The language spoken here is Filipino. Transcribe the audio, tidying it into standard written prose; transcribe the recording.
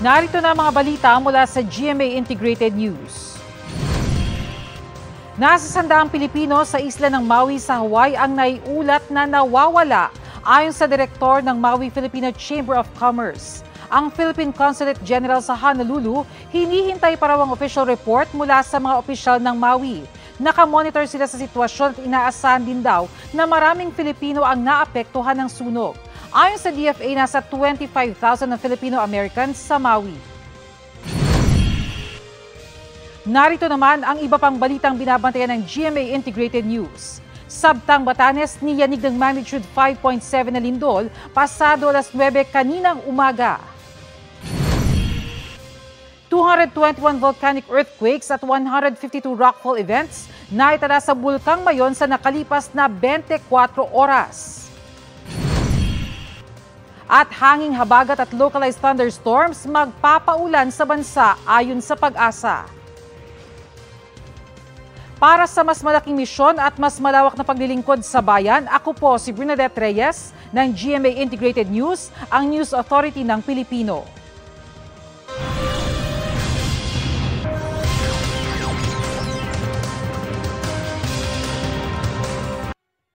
Narito na ang mga balita mula sa GMA Integrated News. Nasa 100 Pilipino sa isla ng Maui sa Hawaii ang naiulat na nawawala ayon sa direktor ng Maui Filipino Chamber of Commerce. Ang Philippine Consulate General sa Honolulu, hinihintay pa raw ang official report mula sa mga opisyal ng Maui. Nakamonitor sila sa sitwasyon at inaasahan din daw na maraming Filipino ang naapektuhan ng sunog. Ayon sa DFA, nasa 25,000 na Filipino-Americans sa Maui. Narito naman ang iba pang balitang binabantayan ng GMA Integrated News. Sabtang Batanes, niyanig ng magnitude 5.7 na lindol pasado alas 9 kaninang umaga. 221 volcanic earthquakes at 152 rockfall events na itala sa Bulkang Mayon sa nakalipas na 24 oras. At hanging habagat at localized thunderstorms magpapaulan sa bansa ayon sa Pag-asa. Para sa mas malaking misyon at mas malawak na paglilingkod sa bayan, ako po si Bernadette Reyes ng GMA Integrated News, ang News Authority ng Pilipino.